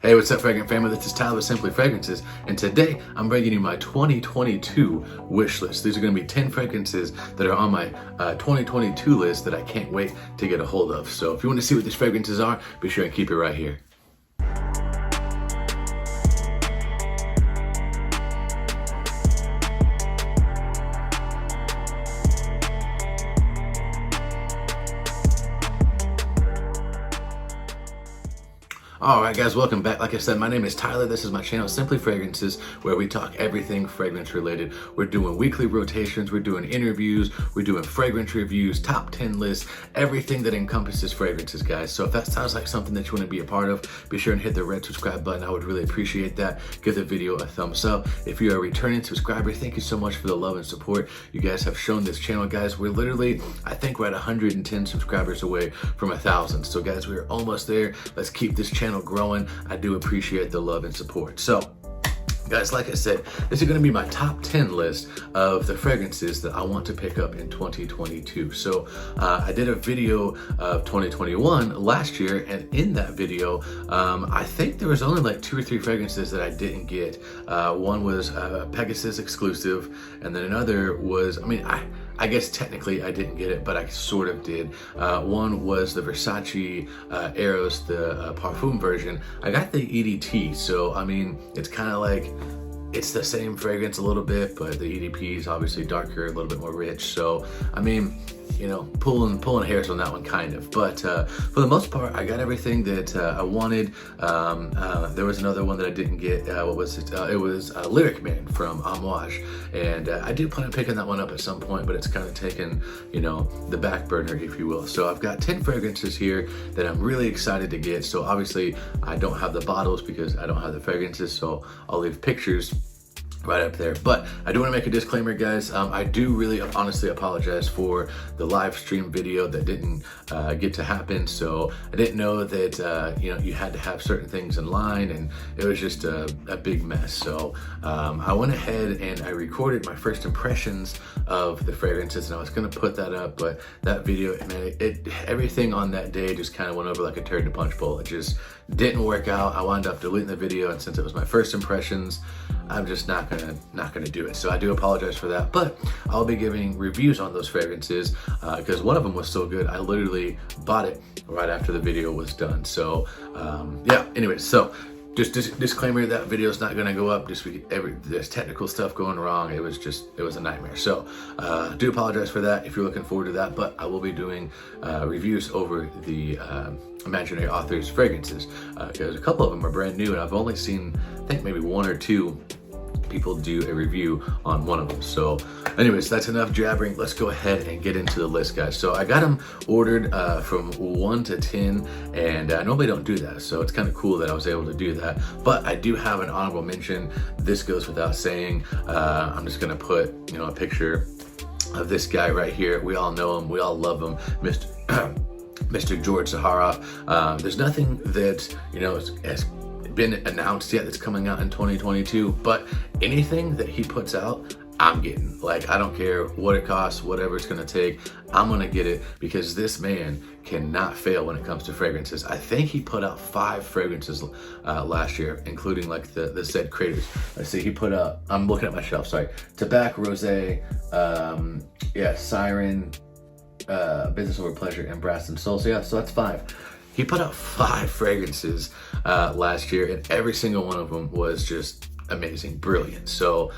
Hey, what's up, Fragrant family? This is Tyler with Simply Fragrances, and today I'm bringing you my 2022 wish list. These are going to be 10 fragrances that are on my 2022 list that I can't wait to get a hold of. So if you want to see what these fragrances are, be sure and keep it right here. Alright guys, welcome back. Like I said, my name is Tyler. This is my channel, Simply Fragrances, where we talk everything fragrance related. We're doing weekly rotations, we're doing interviews, we're doing fragrance reviews, top 10 lists, everything that encompasses fragrances, guys. So if that sounds like something that you want to be a part of, be sure and hit the red subscribe button. I would really appreciate that. Give the video a thumbs up. If you're a returning subscriber, thank you so much for the love and support you guys have shown this channel, guys. We're literally, I think we're at 110 subscribers away from 1,000. So guys, we're almost there. Let's keep this channel growing. I do appreciate the love and support. So guys, like I said, this is going to be my top 10 list of the fragrances that I want to pick up in 2022. So I did a video of 2021 last year, and in that video, I think there was only like 2 or 3 fragrances that I didn't get. One was Pegasus exclusive, and then another was, I guess technically I didn't get it, but I sort of did. One was the Versace Eros, the perfume version. I got the EDT, so it's kind of like, it's the same fragrance a little bit, but the EDP is obviously darker, a little bit more rich. So, pulling hairs on that one, kind of. But for the most part, I got everything that I wanted. There was another one that I didn't get. What was it? It was Lyric Man from Amouage. And I do plan on picking that one up at some point, but it's kind of taken, the back burner, if you will. So I've got 10 fragrances here that I'm really excited to get. So obviously, I don't have the bottles because I don't have the fragrances, so I'll leave pictures right up there. But I do want to make a disclaimer, guys. I do really honestly apologize for the live stream video that didn't get to happen. So I didn't know that you had to have certain things in line, and it was just a big mess. So I went ahead and I recorded my first impressions of the fragrances, and I was going to put that up, but that video, man, everything on that day just kind of went over like a turd in a punch bowl. It just didn't work out. I wound up deleting the video, and since it was my first impressions, I'm just not gonna do it. So I do apologize for that, but I'll be giving reviews on those fragrances because one of them was so good, I literally bought it right after the video was done. So yeah, anyway, so just disclaimer, that video is not gonna go up just because there's technical stuff going wrong. It was a nightmare. So I do apologize for that if you're looking forward to that, but I will be doing reviews over the Imaginary Authors fragrances because a couple of them are brand new, and I've only seen, I think, maybe 1 or 2 people do a review on one of them. So anyways, that's enough jabbering. Let's go ahead and get into the list, guys. So I got them ordered from 1 to 10, and I normally don't do that, so it's kind of cool that I was able to do that. But I do have an honorable mention. This goes without saying. I'm just gonna put a picture of this guy right here. We all know him, we all love him, Mr. George Zaharoff. There's nothing that has been announced yet that's coming out in 2022, but anything that he puts out, I'm getting. Like, I don't care what it costs, whatever it's gonna take, I'm gonna get it, because this man cannot fail when it comes to fragrances. I think he put out 5 fragrances last year, including like the said creators. Let's see, he put out, I'm looking at my shelf, sorry, Tobacco, Rosé, Siren, Business Over Pleasure, and Brass and Soul. So yeah, so that's 5. He put out 5 fragrances last year, and every single one of them was just amazing, brilliant. So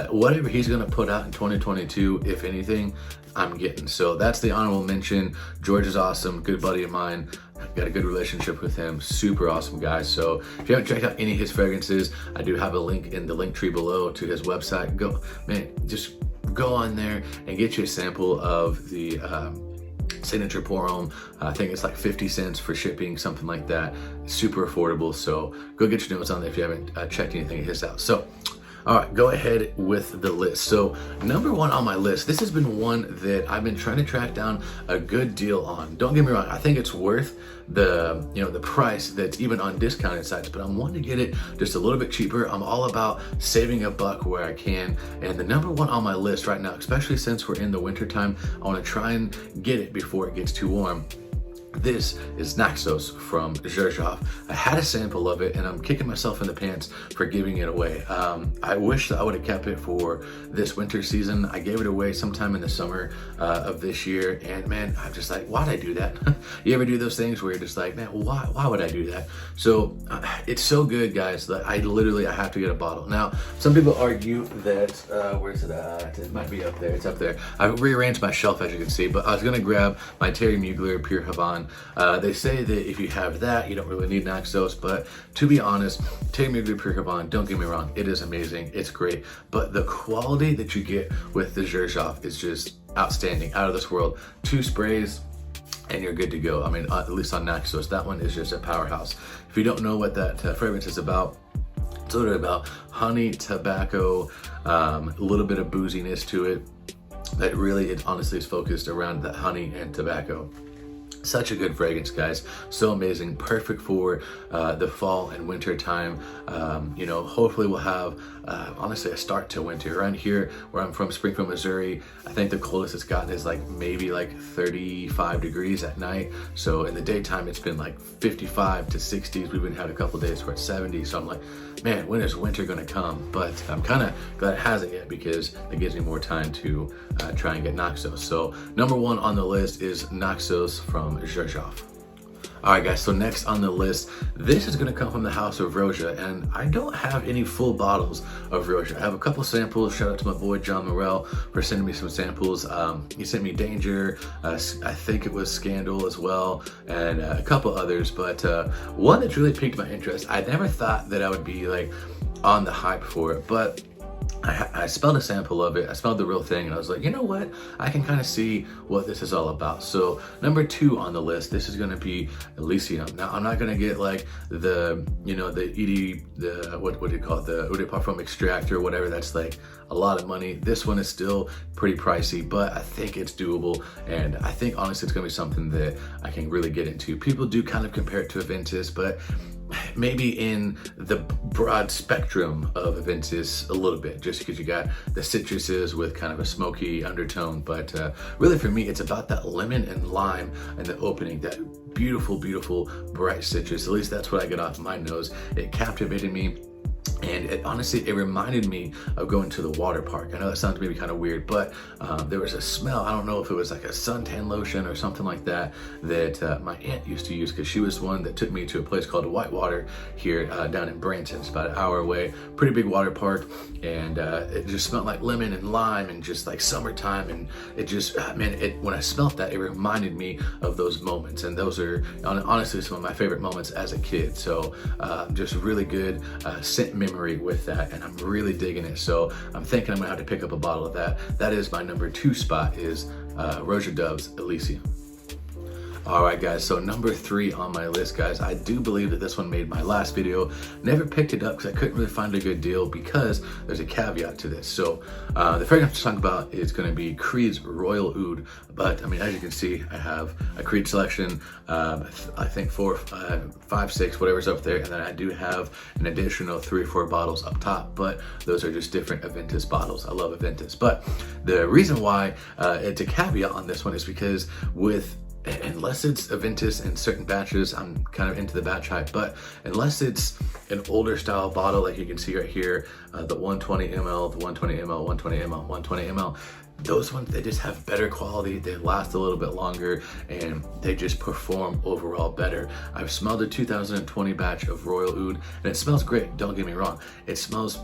whatever he's gonna put out in 2022, if anything, I'm getting. So that's the honorable mention. George is awesome, good buddy of mine. I've got a good relationship with him, super awesome guy. So if you haven't checked out any of his fragrances, I do have a link in the link tree below to his website. Just go on there and get you a sample of the signature pour homme. I think it's like 50 cents for shipping, something like that. Super affordable. So go get your notes on there if you haven't checked anything of his out. So all right, go ahead with the list. So number 1 on my list, this has been one that I've been trying to track down a good deal on. Don't get me wrong, I think it's worth the the price that's even on discounted sites, but I'm wanting to get it just a little bit cheaper. I'm all about saving a buck where I can, and the number 1 on my list right now, especially since we're in the winter time, I want to try and get it before it gets too warm. This is Naxos from Zaharoff. I had a sample of it and I'm kicking myself in the pants for giving it away. I wish that I would have kept it for this winter season. I gave it away sometime in the summer of this year, and man, I'm just like, why'd I do that? You ever do those things where you're just like, man, why would I do that? So it's so good, guys, that I have to get a bottle. Now, some people argue that, where's it at? It might be up there, it's up there. I've rearranged my shelf, as you can see, but I was gonna grab my Terry Mugler Pure Havana. They say that if you have that, you don't really need Naxos, but to be honest, Terry Mugler Pure Havana, don't get me wrong, it is amazing, it's great, but the quality that you get with the Zaharoff is just outstanding, out of this world. 2 sprays, and you're good to go. I mean, at least on Naxos, that one is just a powerhouse. If you don't know what that fragrance is about, it's literally about honey, tobacco, a little bit of booziness to it. That really, it honestly is focused around that honey and tobacco. Such a good fragrance, guys. So amazing. Perfect for the fall and winter time. You know, hopefully we'll have, honestly, a start to winter. Around here, where I'm from, Springfield, Missouri, I think the coldest it's gotten is like maybe like 35 degrees at night. So in the daytime, it's been like 55 to 60s. We've even had a couple days where it's 70. So I'm like, man, when is winter gonna come? But I'm kind of glad it hasn't yet, because it gives me more time to try and get Naxos. So number 1 on the list is Naxos from Zaharoff. Alright guys, so next on the list, this is going to come from the house of Rochas, and I don't have any full bottles of Rochas. I have a couple samples. Shout out to my boy John Morell for sending me some samples. He sent me Danger, I think it was Scandal as well, and a couple others, but one that's really piqued my interest. I never thought that I would be like on the hype for it, but I smelled a sample of it. I smelled the real thing, and I was like, you know what? I can kind of see what this is all about. So number 2 on the list, this is going to be Elysium. Now, I'm not going to get like the, you know, what do you call it? The Eau de Parfum extract or whatever. That's like a lot of money. This one is still pretty pricey, but I think it's doable. And I think honestly, it's going to be something that I can really get into. People do kind of compare it to Aventus, but maybe in the broad spectrum of Aventus a little bit, just because you got the citruses with kind of a smoky undertone. But really for me, it's about that lemon and lime and the opening, that beautiful, beautiful bright citrus. At least that's what I get off my nose. It captivated me. And it, honestly, it reminded me of going to the water park. I know that sounds maybe kind of weird, but there was a smell. I don't know if it was like a suntan lotion or something like that that my aunt used to use, because she was one that took me to a place called Whitewater here down in Branson. It's about an hour away, pretty big water park, and it just smelled like lemon and lime and just like summertime. And it just, man, when I smelled that, it reminded me of those moments. And those are honestly some of my favorite moments as a kid. So just really good scent memory with that, and I'm really digging it. So I'm thinking I'm gonna have to pick up a bottle of that. That is my number 2 spot, is Roja Dove's Elysium. All right, guys, so number 3 on my list, guys. I do believe that this one made my last video. Never picked it up because I couldn't really find a good deal, because there's a caveat to this. So the fragrance I'm talking about is going to be Creed's Royal Oud. But I mean, as you can see, I have a Creed selection, I think 4, 5, 6, whatever's up there. And then I do have an additional 3 or 4 bottles up top, but those are just different Aventus bottles. I love Aventus. But the reason why it's a caveat on this one is because unless it's Aventus in certain batches, I'm kind of into the batch hype, but unless it's an older style bottle, like you can see right here, the 120 ml, the 120 ml, 120 ml, 120 ml, those ones, they just have better quality, they last a little bit longer, and they just perform overall better. I've smelled a 2020 batch of Royal Oud, and it smells great, don't get me wrong. It smells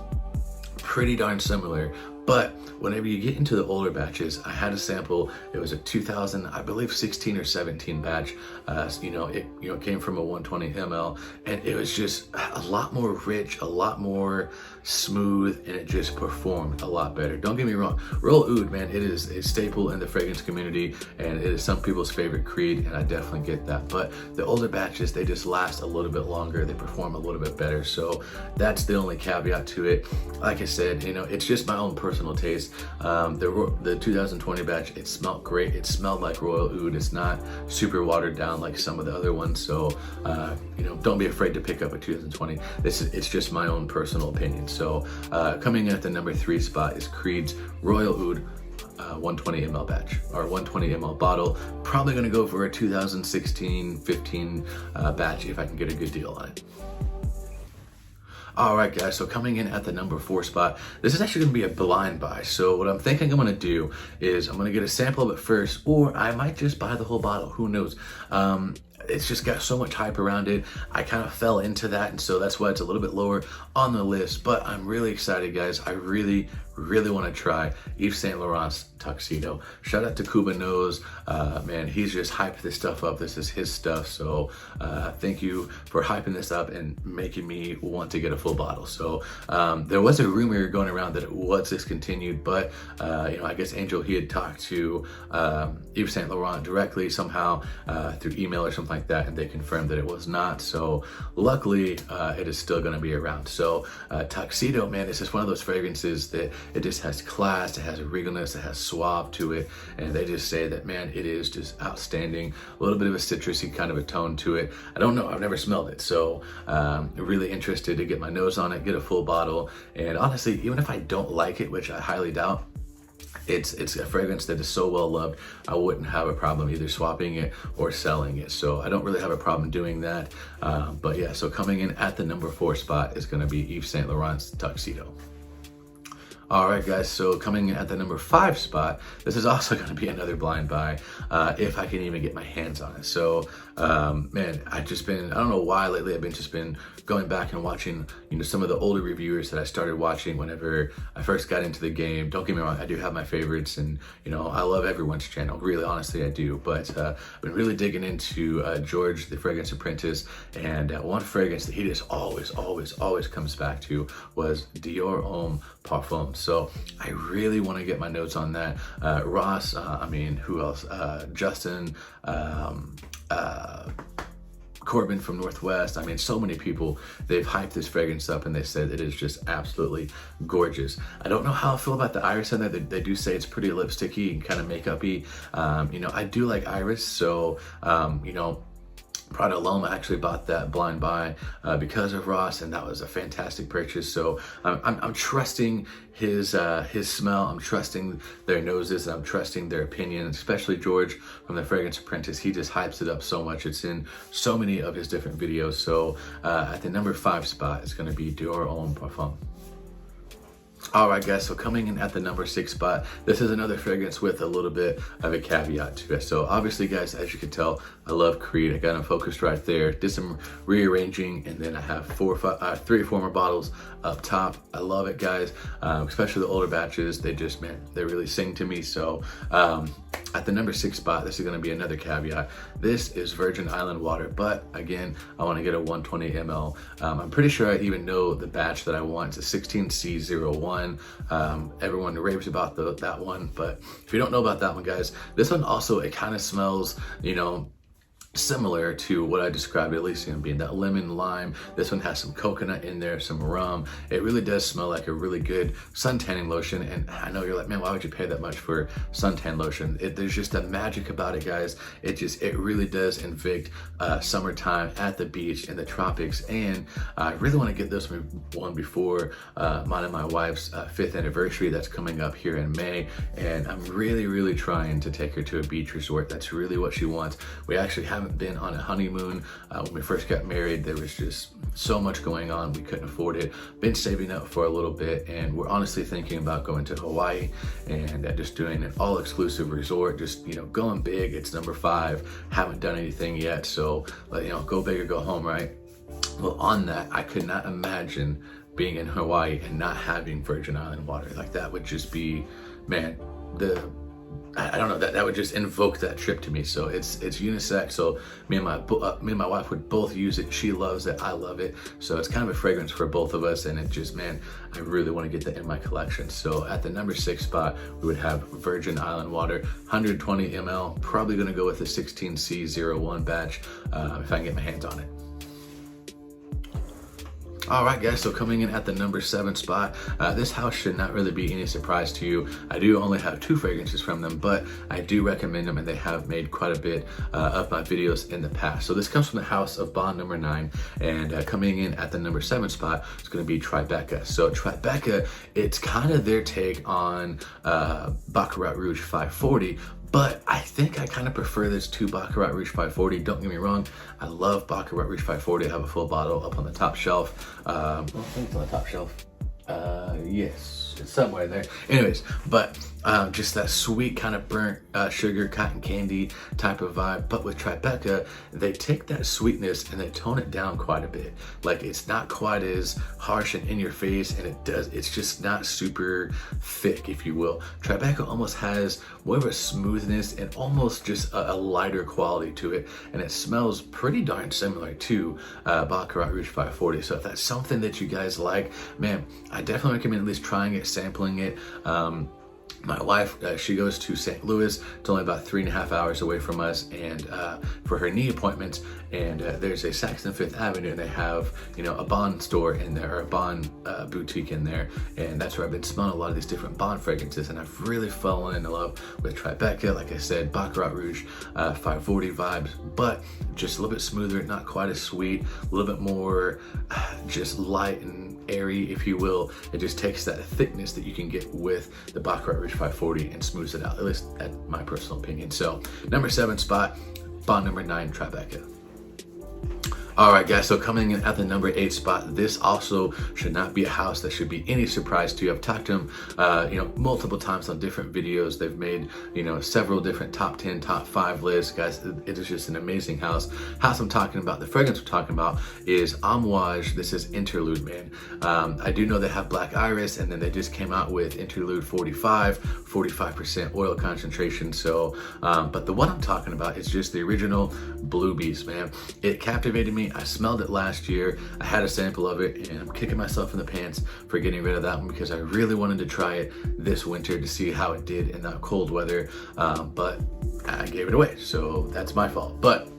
pretty darn similar. But whenever you get into the older batches, I had a sample. It was a 2000, I believe 16 or 17 batch. It came from a 120 ml, and it was just a lot more rich, a lot more smooth, and it just performed a lot better. Don't get me wrong, Royal Oud, man, it is a staple in the fragrance community, and it is some people's favorite Creed, and I definitely get that. But the older batches, they just last a little bit longer, they perform a little bit better. So that's the only caveat to it. Like I said, it's just my own personal taste. The 2020 batch, it smelled great. It smelled like Royal Oud. It's not super watered down like some of the other ones. So, don't be afraid to pick up a 2020. It's just my own personal opinion. So coming in at the number 3 spot is Creed's Royal Oud. 120 ml batch or 120 ml bottle. Probably gonna go for a 2016-15 batch if I can get a good deal on it. All right, guys, so coming in at the number 4 spot, this is actually gonna be a blind buy. So what I'm thinking I'm gonna do is I'm gonna get a sample of it first, or I might just buy the whole bottle, who knows? It's just got so much hype around it. I kind of fell into that, and so that's why it's a little bit lower on the list, but I'm really excited, guys. I really want to try Yves Saint Laurent's Tuxedo. Shout out to Cuba Knows, man, he's just hyped this stuff up. This is his stuff, so thank you for hyping this up and making me want to get a full bottle. So there was a rumor going around that it was discontinued, but you know, I guess Angel, he had talked to Yves Saint Laurent directly somehow through email or something like that, and they confirmed that it was not. So luckily it is still going to be around. So Tuxedo, man, it's just one of those fragrances that it just has class, it has a regalness, it has suave to it, and they just say that, man, it is just outstanding. A little bit of a citrusy kind of a tone to it. I don't know, I've never smelled it, so really interested to get my nose on it, get a full bottle, and honestly, even if I don't like it, which I highly doubt, it's a fragrance that is so well loved, I wouldn't have a problem either swapping it or selling it. So I don't really have a problem doing that. But yeah, so coming in at the number 4 spot is gonna be Yves Saint Laurent's Tuxedo. All right, guys, so coming in at the number 5 spot, this is also gonna be another blind buy, if I can even get my hands on it. So, man, I've just been, I don't know why lately, I've just been going back and watching, you know, some of the older reviewers that I started watching whenever I first got into the game. Don't get me wrong, I do have my favorites, and, you know, I love everyone's channel, really, honestly, I do. But I've been really digging into George, the Fragrance Apprentice, and one fragrance that he just always comes back to was Dior Homme Parfum. So I really want to get my notes on that. Ross, I mean, who else? Justin, Corbin from Northwest. I mean, so many people, they've hyped this fragrance up and they said it is just absolutely gorgeous. I don't know how I feel about the iris in there. They do say it's pretty lipsticky and kind of makeup-y. You know, I do like iris, so, you know, Prada Loma actually bought that blind buy because of Ross, and that was a fantastic purchase. So I'm trusting his smell, I'm trusting their noses, and I'm trusting their opinion, especially George from the Fragrance Apprentice. He just hypes it up so much. It's in so many of his different videos. So at the number 5 spot is going to be Dior Homme Parfum. All right, guys, so coming in at the number 6 spot, this is another fragrance with a little bit of a caveat to it. So obviously, guys, as you can tell, I love Creed. I got them focused right there. Did some rearranging, and then I have 3 or 4 more bottles up top. I love it, guys, especially the older batches. They just, man, they really sing to me. So at the number 6 spot, this is going to be another caveat. This is Virgin Island water, but again, I want to get a 120 ml. I'm pretty sure I even know the batch that I want. It's a 16C01. Everyone raves about that one, but if you don't know about that one, guys, this one also, it kind of smells, you know, similar to what I described Elysium being, that lemon lime. This one has some coconut in there, some rum. It really does smell like a really good sun tanning lotion. And I know you're like, man, why would you pay that much for suntan lotion? There's just a magic about it, guys. It really does evict summertime at the beach in the tropics. And I really want to get this one before mine and my wife's 5th anniversary that's coming up here in May. And I'm really trying to take her to a beach resort. That's really what she wants. We actually haven't been on a honeymoon. When we first got married, there was just so much going on, we couldn't afford it. Been saving up for a little bit, and we're honestly thinking about going to Hawaii and just doing an all-exclusive resort, just, you know, going big. It's number 5, haven't done anything yet, so, you know, go big or go home, right? Well, on that, I could not imagine being in Hawaii and not having Virgin Island water. Like, that would just be, man, I don't know, that would just invoke that trip to me. So it's unisex. So me and my wife would both use it. She loves it, I love it. So it's kind of a fragrance for both of us, and it just, man, I really want to get that in my collection. So at the number 6 spot, we would have Virgin Island water, 120 ml. Probably going to go with the 16C01 batch if I can get my hands on it. All right, guys, so coming in at the number 7 spot, this house should not really be any surprise to you. I do only have 2 fragrances from them, but I do recommend them, and they have made quite a bit of my videos in the past. So this comes from the house of Bond number 9, and coming in at the number 7 spot is going to be Tribeca. So Tribeca, it's kind of their take on Baccarat Rouge 540, but I think I kind of prefer this to Baccarat Rouge 540. Don't get me wrong, I love Baccarat Rouge 540. I have a full bottle up on the top shelf. I think it's on the top shelf. Yes, it's somewhere there. Anyways, but just that sweet kind of burnt sugar, cotton candy type of vibe. But with Tribeca, they take that sweetness and they tone it down quite a bit. Like, it's not quite as harsh and in your face, and it's just not super thick, if you will. Tribeca almost has more of a smoothness and almost just a lighter quality to it, and it smells pretty darn similar to Baccarat Rouge 540. So if that's something that you guys like, man, I definitely recommend at least trying it, sampling it. My wife, she goes to St. Louis. It's only about 3.5 hours away from us, and for her knee appointments, and there's a Saxon Fifth Avenue, and they have, you know, a Bond store in there, or a Bond boutique in there, and that's where I've been smelling a lot of these different Bond fragrances, and I've really fallen in love with Tribeca. Like I said, Baccarat Rouge 540 vibes, but just a little bit smoother, not quite as sweet, a little bit more just light and airy, if you will. It just takes that thickness that you can get with the Baccarat Rouge 540 and smooths it out, at least at my personal opinion. So number 7 spot, Bond number 9, Tribeca. All right, guys, so coming in at the number 8 spot, this also should not be a house that should be any surprise to you. I've talked to them, you know, multiple times on different videos. They've made, you know, several different top 10, top 5 lists. Guys, it is just an amazing house. House I'm talking about, the fragrance we're talking about is Amouage. This is Interlude, man. I do know they have Black Iris, and then they just came out with Interlude 45% oil concentration. So, but the one I'm talking about is just the original Blue Beast, man. It captivated me. I smelled it last year. I had a sample of it, and I'm kicking myself in the pants for getting rid of that one because I really wanted to try it this winter to see how it did in that cold weather, but I gave it away, so that's my fault. But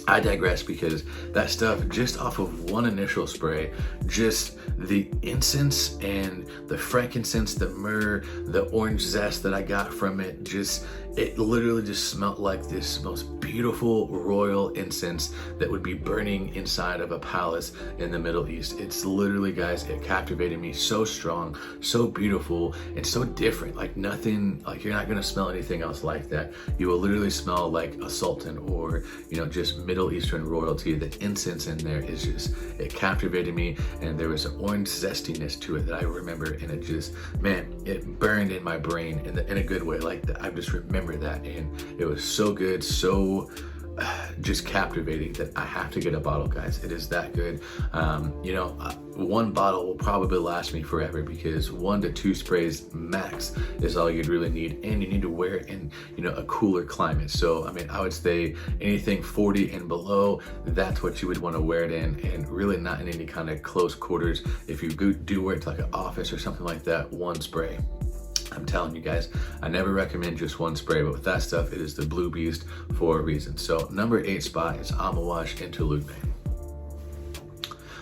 I digress, because that stuff, just off of one initial spray, just the incense and the frankincense, the myrrh, the orange zest that I got from it, just, it literally just smelled like this most beautiful royal incense that would be burning inside of a palace in the Middle East. It's literally, guys, it captivated me. So strong, so beautiful, and so different. Like nothing, like you're not gonna smell anything else like that. You will literally smell like a sultan, or, you know, just Middle Eastern royalty. The incense in there is just, it captivated me, and there was an orange zestiness to it that I remember, and it just, man, it burned in my brain in a good way. Like I just remember that, and it was so good, so just captivating that I have to get a bottle, guys. It is that good. You know, one bottle will probably last me forever, because 1 to 2 sprays max is all you'd really need, and you need to wear it in, you know, a cooler climate. So I mean, I would say anything 40 and below, that's what you would want to wear it in, and really not in any kind of close quarters. If you do wear it to like an office or something like that, 1 spray. I'm telling you guys, I never recommend just 1 spray, but with that stuff, it is the Blue Beast for a reason. So number 8 spot is Amouage Interlude, man.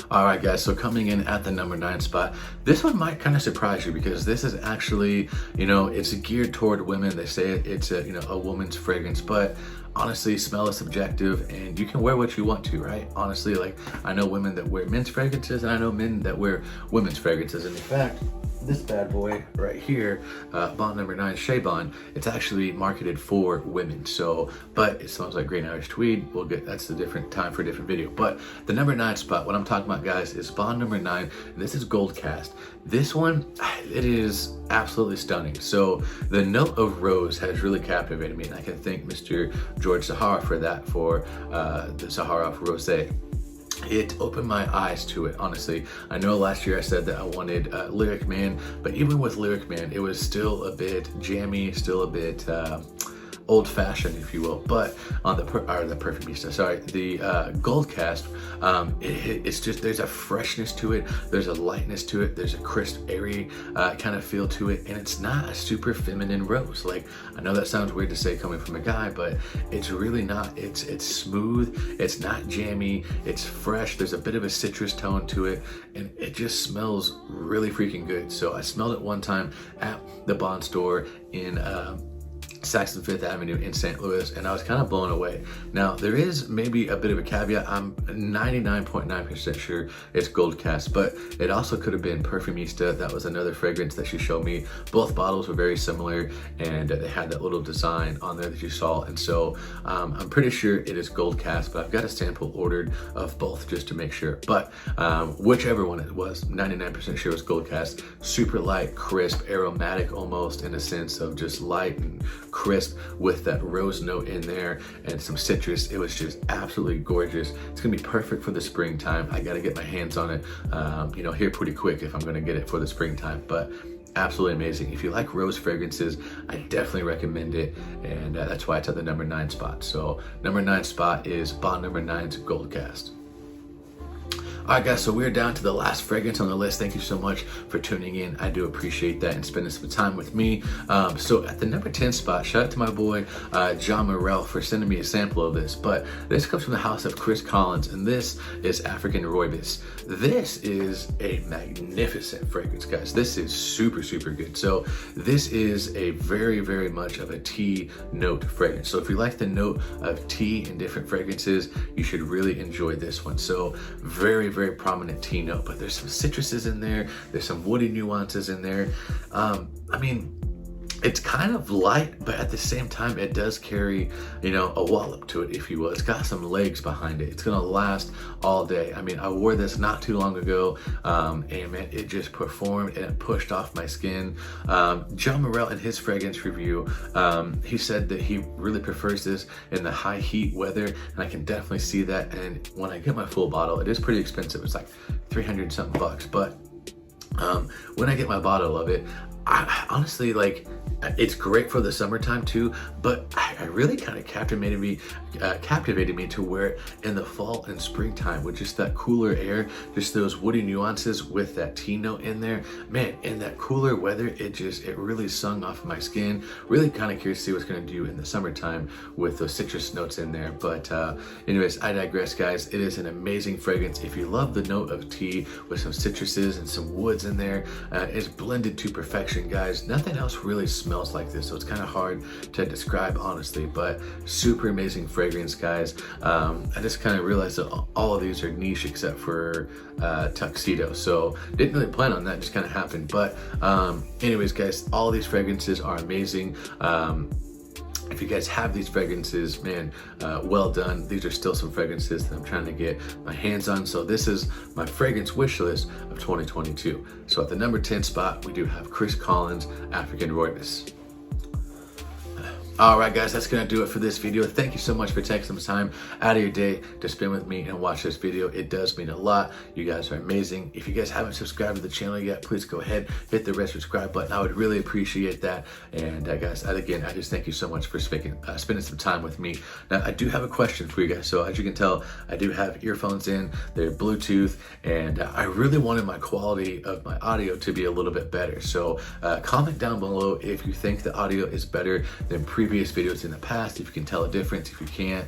All right, guys, so coming in at the number 9 spot, this one might kind of surprise you, because this is actually, you know, it's geared toward women. They say it's a, you know, a woman's fragrance, but honestly, smell is subjective, and you can wear what you want to, right? Honestly, like, I know women that wear men's fragrances, and I know men that wear women's fragrances. And in fact, this bad boy right here, Bond number 9, Shea Bond, it's actually marketed for women. So, but it smells like green Irish tweed. We'll get, that's a different time for a different video. But the number 9 spot, what I'm talking about, guys, is Bond number 9. And this is Gold Cast. This one, it is absolutely stunning. So the note of rose has really captivated me, and I can thank Mr. George Zaharoff for that, for the Zaharoff Rosé. It opened my eyes to it, honestly. I know last year I said that I wanted Lyric Man, but even with Lyric Man, it was still a bit jammy, still a bit old-fashioned, if you will, but on the perfumista, sorry, the gold cast, it's just, there's a freshness to it, there's a lightness to it, there's a crisp, airy kind of feel to it, and it's not a super feminine rose. Like, I know that sounds weird to say coming from a guy, but it's really not. It's smooth, it's not jammy, it's fresh, there's a bit of a citrus tone to it, and it just smells really freaking good. So I smelled it one time at the Bond store in Saxon Fifth Avenue in St. Louis, and I was kind of blown away. Now, there is maybe a bit of a caveat. I'm 99.9% sure it's gold cast, but it also could have been Perfumista. That was another fragrance that she showed me. Both bottles were very similar, and they had that little design on there that you saw, and so I'm pretty sure it is gold cast, but I've got a sample ordered of both just to make sure. But whichever one it was, 99% sure it was gold cast. Super light, crisp, aromatic almost, in a sense of just light and crisp with that rose note in there and some citrus. It was just absolutely gorgeous. It's gonna be perfect for the springtime. I gotta get my hands on it, you know, here pretty quick if I'm gonna get it for the springtime, but absolutely amazing. If you like rose fragrances, I definitely recommend it, and that's why it's at the number 9 spot. So number 9 spot is Bond number 9's Gold Cast. All right, guys, so we're down to the last fragrance on the list. Thank you so much for tuning in. I do appreciate that and spending some time with me. So at the number 10 spot, shout out to my boy, John Morrell, for sending me a sample of this. But this comes from the house of Chris Collins, and this is African Rooibos. This is a magnificent fragrance, guys. This is super, super good. So this is a very, very much of a tea note fragrance. So if you like the note of tea in different fragrances, you should really enjoy this one. So very, very prominent tea note, but there's some citruses in there, there's some woody nuances in there. I mean, it's kind of light, but at the same time, it does carry, you know, a wallop to it, if you will. It's got some legs behind it. It's gonna last all day. I mean, I wore this not too long ago, and man, it just performed and it pushed off my skin. John Morrell, in his fragrance review, he said that he really prefers this in the high heat weather, and I can definitely see that. And when I get my full bottle, it is pretty expensive. It's like 300 something bucks, but when I get my bottle of it, I honestly, like, it's great for the summertime too, but I really kind of captivated me to wear it in the fall and springtime with just that cooler air, just those woody nuances with that tea note in there. Man, in that cooler weather, it really sung off my skin. Really kind of curious to see what's going to do in the summertime with those citrus notes in there. But anyways, I digress, guys. It is an amazing fragrance. If you love the note of tea with some citruses and some woods in there, it's blended to perfection, guys. Nothing else really smells like this, so it's kind of hard to describe, honestly, but super amazing fragrance, guys. I just kind of realized that all of these are niche except for Tuxedo, so didn't really plan on that, just kind of happened. But anyways, guys, all these fragrances are amazing. If you guys have these fragrances, man, well done. These are still some fragrances that I'm trying to get my hands on. So this is my fragrance wish list of 2022. So at the number 10 spot, we do have Chris Collins, African Rooibos. All right, guys, that's gonna do it for this video. Thank you so much for taking some time out of your day to spend with me and watch this video. It does mean a lot. You guys are amazing. If you guys haven't subscribed to the channel yet, please go ahead, hit the red subscribe button. I would really appreciate that. And guys, again, I just thank you so much for spending some time with me. Now, I do have a question for you guys. So as you can tell, I do have earphones in, they're Bluetooth, and I really wanted my quality of my audio to be a little bit better. So comment down below if you think the audio is better than previous videos in the past. If you can tell a difference, if you can't,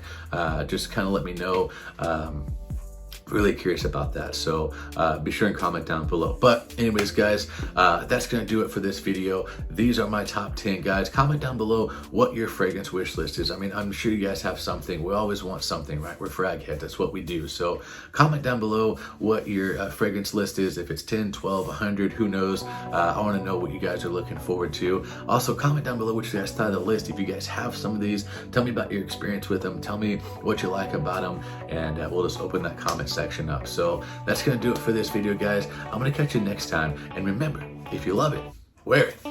just kind of let me know. Really curious about that, so be sure and comment down below. But anyways, guys, that's gonna do it for this video. These are my top 10, guys. Comment down below what your fragrance wish list is. I mean, I'm sure you guys have something. We always want something, right? We're frag heads, that's what we do. So comment down below what your fragrance list is. If it's 10, 12, 100, who knows? I want to know what you guys are looking forward to. Also, comment down below what you guys thought of the list. If you guys have some of these, tell me about your experience with them. Tell me what you like about them, and we'll just open that comment section up. So that's gonna do it for this video, guys. I'm gonna catch you next time, and remember, if you love it, wear it.